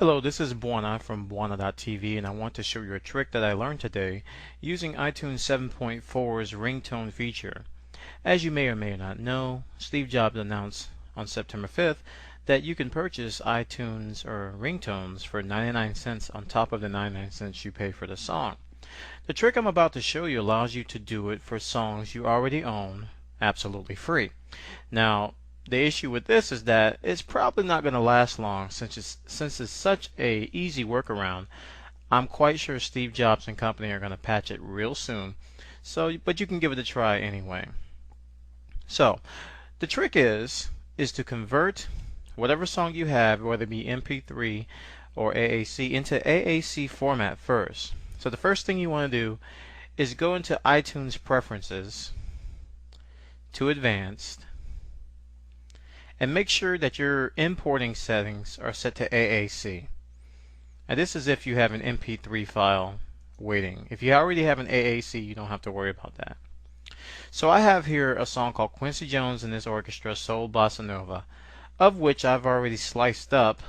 Hello, this is Buona from Buona.tv, and I want to show you a trick that I learned today using iTunes 7.4's ringtone feature. As you may or may not know, Steve Jobs announced on September 5th that you can purchase iTunes or ringtones for 99 cents on top of the 99 cents you pay for the song. The trick I'm about to show you allows you to do it for songs you already own absolutely free. Now, the issue with this is that it's probably not going to last long since it's such a easy workaround. I'm quite sure Steve Jobs and company are going to patch it real soon. But you can give it a try anyway. So, the trick is to convert whatever song you have, whether it be MP3 or AAC, into AAC format first. So the first thing you want to do is go into iTunes Preferences to Advanced, and make sure that your importing settings are set to AAC. And this is if you have an MP3 file waiting. If you already have an AAC, you don't have to worry about that. So I have here a song called Quincy Jones and His Orchestra, Soul Bossa Nova, of which I've already sliced up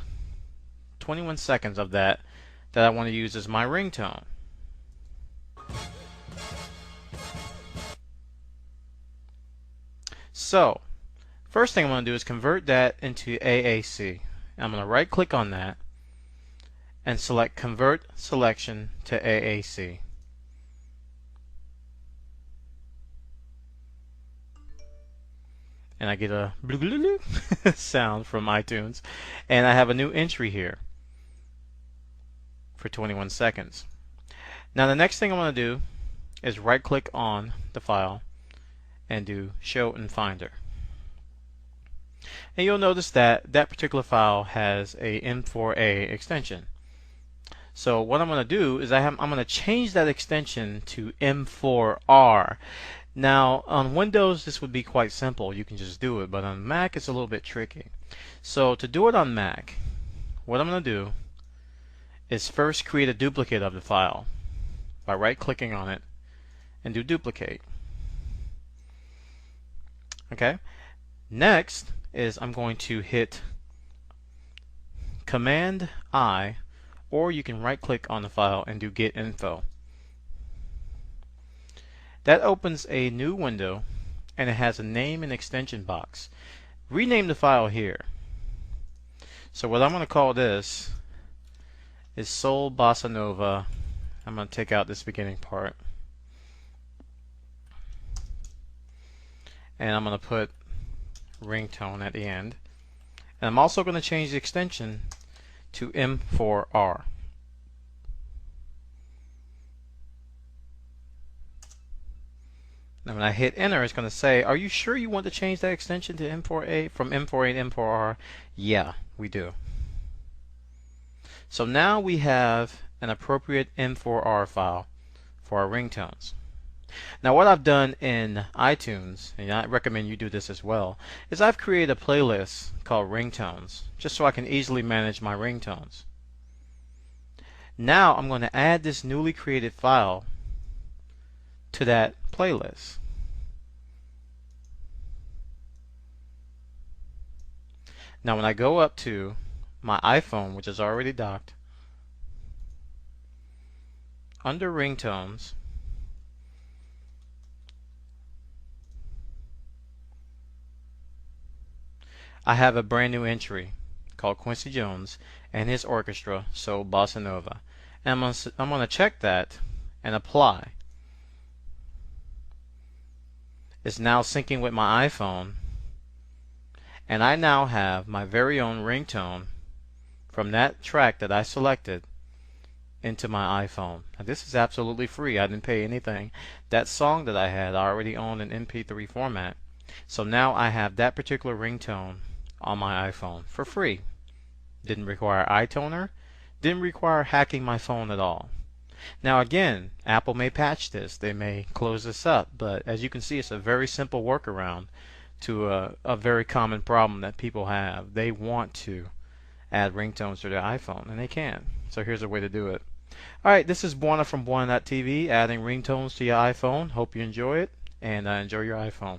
21 seconds of that I want to use as my ringtone. So, first thing I'm going to do is convert that into AAC. I'm going to right click on that and select Convert Selection to AAC. And I get a sound from iTunes, and I have a new entry here for 21 seconds. Now the next thing I'm going to do is right click on the file and do Show in Finder. And you'll notice that that particular file has a M4A extension. So what I'm going to do is I'm going to change that extension to M4R. Now on Windows this would be quite simple, you can just do it, but on Mac it's a little bit tricky. So to do it on Mac, what I'm going to do is first create a duplicate of the file by right clicking on it and do Duplicate. Okay. Next is I'm going to hit Command I, or you can right click on the file and do Get Info. That opens a new window and it has a name and extension box. Rename the file here. So what I'm going to call this is Soul Bossa Nova. I'm going to take out this beginning part, and I'm going to put ringtone at the end, and I'm also going to change the extension to M4R. Now when I hit enter, it's going to say, are you sure you want to change that extension to M4A from M4A to M4R? Yeah, we do. So now we have an appropriate M4R file for our ringtones. Now what I've done in iTunes, and I recommend you do this as well, is I've created a playlist called Ringtones, just so I can easily manage my ringtones. Now I'm going to add this newly created file to that playlist. Now when I go up to my iPhone, which is already docked, under Ringtones, I have a brand new entry called Quincy Jones and His Orchestra, Soul Bossa Nova. And I'm going to check that and apply. It's now syncing with my iPhone, and I now have my very own ringtone from that track that I selected into my iPhone. Now this is absolutely free. I didn't pay anything. That song that I had I already owned in MP3 format. So now I have that particular ringtone on my iPhone for free. Didn't require iTuner, didn't require hacking my phone at all. Now again, Apple may patch this, they may close this up, but as you can see, it's a very simple workaround to a very common problem that people have. They want to add ringtones to their iPhone, and they can. So here's a way to do it. Alright, this is Buona from Buona.tv, adding ringtones to your iPhone. Hope you enjoy it, and enjoy your iPhone.